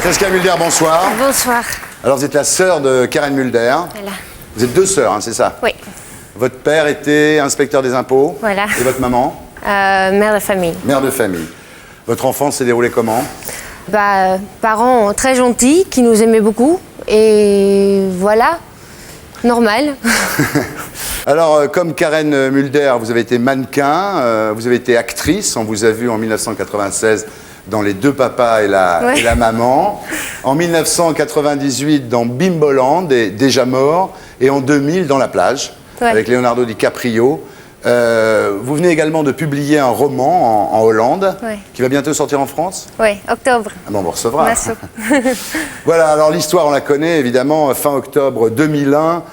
Saskia Mulder, bonsoir. Bonsoir. Alors, vous êtes la sœur de Karen Mulder. Voilà. Vous êtes deux sœurs, hein, c'est ça? Oui. Votre père était inspecteur des impôts. Voilà. Et votre maman? Mère de famille. Mère de famille. Votre enfance s'est déroulée comment? Parents très gentils, qui nous aimaient beaucoup. Et voilà, normal. Alors, comme Karen Mulder, vous avez été mannequin, vous avez été actrice. On vous a vu en 1996 dans Les Deux Papas et la Maman. En 1998 dans Bimboland et Déjà mort. Et en 2000 dans La Plage, avec Leonardo DiCaprio. Vous venez également de publier un roman en Hollande, qui va bientôt sortir en France? Oui, octobre. Ah bon, on recevra. Merci. Voilà, alors l'histoire, on la connaît évidemment, fin octobre 2001.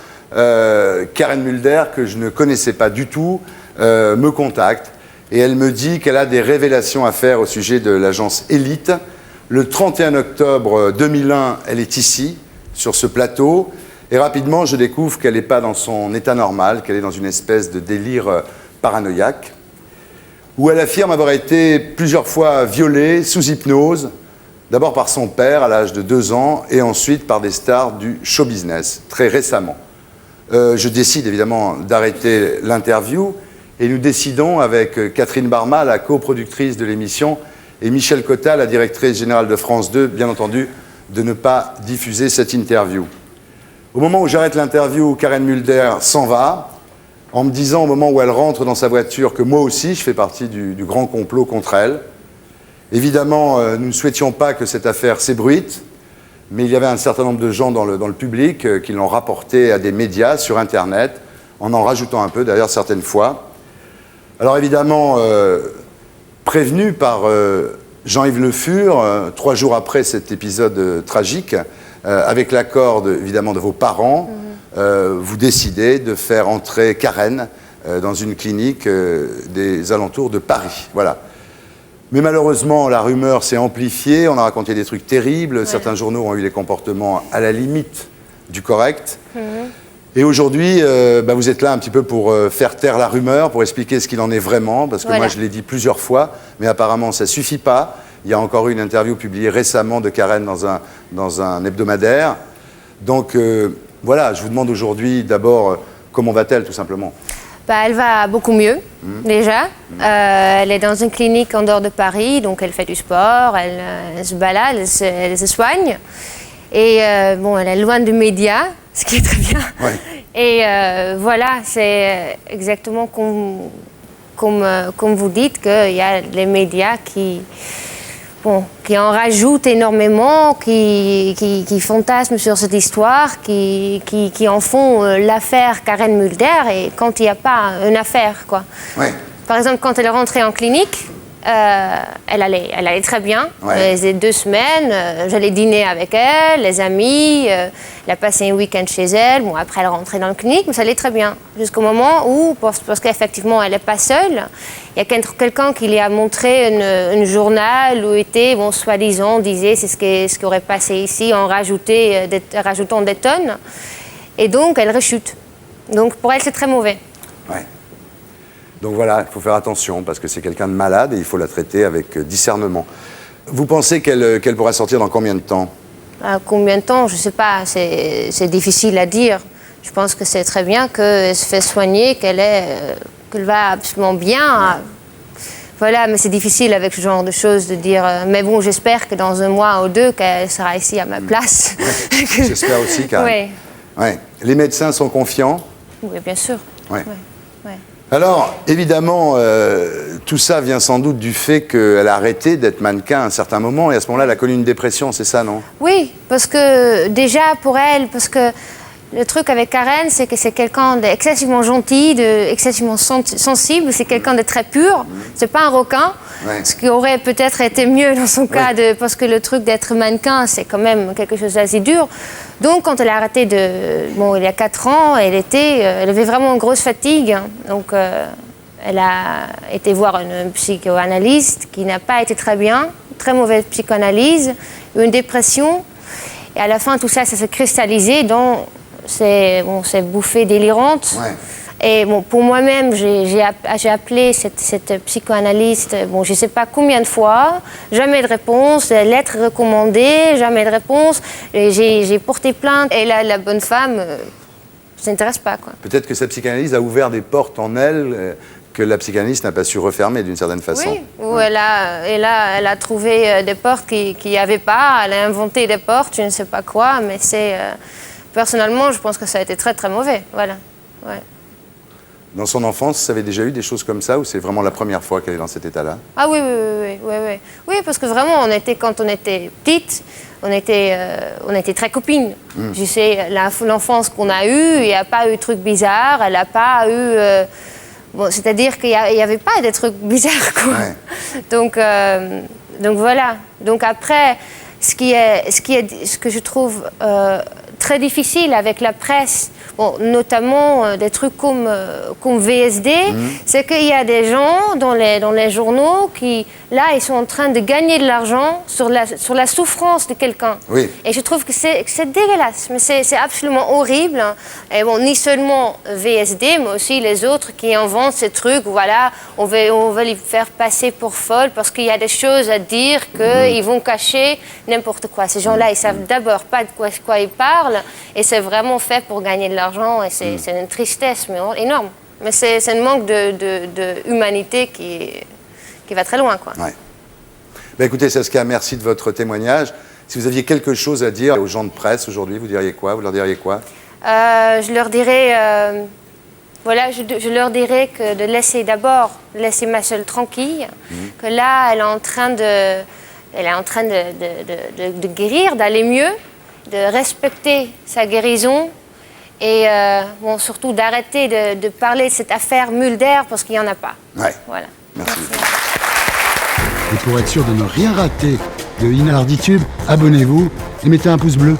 Karen Mulder, que je ne connaissais pas du tout, me contacte et elle me dit qu'elle a des révélations à faire au sujet de l'agence Elite. Le 31 octobre 2001, elle est ici, sur ce plateau, et rapidement, je découvre qu'elle n'est pas dans son état normal, qu'elle est dans une espèce de délire paranoïaque, où elle affirme avoir été plusieurs fois violée sous hypnose, d'abord par son père à l'âge de 2 ans, et ensuite par des stars du show business, très récemment. Je décide évidemment d'arrêter l'interview et nous décidons avec Catherine Barma, la coproductrice de l'émission, et Michel Cotta, la directrice générale de France 2, bien entendu, de ne pas diffuser cette interview. Au moment où j'arrête l'interview, Karen Mulder s'en va, en me disant au moment où elle rentre dans sa voiture que moi aussi je fais partie du grand complot contre elle. Évidemment, nous ne souhaitions pas que cette affaire s'ébruite, mais il y avait un certain nombre de gens dans le public qui l'ont rapporté à des médias sur Internet, en rajoutant un peu d'ailleurs certaines fois. Alors évidemment, prévenu par Jean-Yves Le Fur, 3 jours après cet épisode tragique, avec l'accord évidemment de vos parents, vous décidez de faire entrer Karen dans une clinique des alentours de Paris. Voilà. Mais malheureusement, la rumeur s'est amplifiée, on a raconté des trucs terribles, certains journaux ont eu des comportements à la limite du correct. Et aujourd'hui, vous êtes là un petit peu pour faire taire la rumeur, pour expliquer ce qu'il en est vraiment, parce que moi je l'ai dit plusieurs fois, mais apparemment ça ne suffit pas. Il y a encore eu une interview publiée récemment de Karen dans un hebdomadaire. Donc voilà, je vous demande aujourd'hui d'abord comment va-t-elle tout simplement? Elle va beaucoup mieux, déjà. Elle est dans une clinique en dehors de Paris, donc elle fait du sport, elle se balade, elle se soigne. Et elle est loin des médias, ce qui est très bien. Ouais. Et voilà, c'est exactement comme vous dites, qu'il y a les médias qui en rajoutent énormément, qui fantasment sur cette histoire, qui en font l'affaire Karen Mulder, et quand il n'y a pas une affaire, quoi. Ouais. Par exemple, quand elle est rentrée en clinique, elle allait très bien. Elle faisait 2 semaines, j'allais dîner avec elle, les amis, elle a passé un week-end chez elle. Bon, après, elle est rentrée dans la clinique, mais ça allait très bien. Jusqu'au moment où, parce qu'effectivement, elle n'est pas seule, il y a quelqu'un qui lui a montré un journal où était, soi-disant, disait c'est ce qui aurait passé ici en rajoutant des tonnes. Et donc, elle rechute. Donc, pour elle, c'est très mauvais. Ouais. Donc voilà, il faut faire attention parce que c'est quelqu'un de malade et il faut la traiter avec discernement. Vous pensez qu'elle pourra sortir dans combien de temps? Combien de temps? Je ne sais pas, c'est difficile à dire. Je pense que c'est très bien qu'elle se fait soigner, qu'elle va absolument bien. Voilà, mais c'est difficile avec ce genre de choses de dire... mais bon, j'espère que dans 1 mois ou 2, qu'elle sera ici à ma place. J'espère aussi, Karen. Oui. Ouais. Les médecins sont confiants? Oui, bien sûr. Ouais. Alors, évidemment, tout ça vient sans doute du fait qu'elle a arrêté d'être mannequin à un certain moment, et à ce moment-là, elle a connu une dépression, c'est ça, non? Oui, parce que déjà, pour elle, parce que le truc avec Karen, c'est que c'est quelqu'un d'excessivement gentil, d'excessivement sensible, c'est quelqu'un de très pur, c'est pas un requin, ce qui aurait peut-être été mieux dans son cas, parce que le truc d'être mannequin, c'est quand même quelque chose d'assez dur. Donc, quand elle a arrêté il y a 4 ans, elle avait vraiment une grosse fatigue. Donc, elle a été voir une psychoanalyste qui n'a pas été très bien, très mauvaise psychanalyse, une dépression. Et à la fin, tout ça, ça s'est cristallisé dans ces bouffées délirantes. Et bon, pour moi-même, j'ai appelé cette psychanalyste, bon, je ne sais pas combien de fois, jamais de réponse, lettre recommandée, jamais de réponse. J'ai porté plainte et la bonne femme ne s'intéresse pas, quoi. Peut-être que sa psychanalyse a ouvert des portes en elle que la psychanalyste n'a pas su refermer d'une certaine façon. Oui, où elle a trouvé des portes qu'il n'y avait pas, elle a inventé des portes, je ne sais pas quoi, mais personnellement, je pense que ça a été très très mauvais, voilà. Ouais. Dans son enfance, ça avait déjà eu des choses comme ça, ou c'est vraiment la première fois qu'elle est dans cet état-là? Ah oui. Oui, parce que vraiment, quand on était petite, on était très copines. Je sais, l'enfance qu'on a eue, il n'y a pas eu de trucs bizarres, elle n'a pas eu... bon, c'est-à-dire qu'il n'y avait pas de trucs bizarres, quoi. Ouais. Donc voilà. Donc après, ce que je trouve très difficile avec la presse, bon, notamment des trucs comme VSD, c'est qu'il y a des gens dans les journaux qui, là, ils sont en train de gagner de l'argent sur la souffrance de quelqu'un. Oui. Et je trouve que c'est dégueulasse, mais c'est absolument horrible. Hein. Et bon, ni seulement VSD, mais aussi les autres qui inventent ces trucs, voilà, on veut les faire passer pour folles parce qu'il y a des choses à dire qu'ils vont cacher n'importe quoi. Ces gens-là, ils savent d'abord pas de quoi ils parlent, et c'est vraiment fait pour gagner de l'argent, et c'est une tristesse mais énorme. Mais c'est un manque de humanité qui va très loin, quoi. Ouais. Ben écoutez, Saskia, merci de votre témoignage. Si vous aviez quelque chose à dire aux gens de presse aujourd'hui, vous diriez quoi? Vous leur diriez quoi? Je leur dirais, je leur dirais que de laisser ma sœur tranquille, que là, elle est en train de guérir, d'aller mieux, de respecter sa guérison et bon, surtout d'arrêter de parler de cette affaire Mulder parce qu'il n'y en a pas. Ouais. Voilà. Merci. Et pour être sûr de ne rien rater de Inarditube, abonnez-vous et mettez un pouce bleu.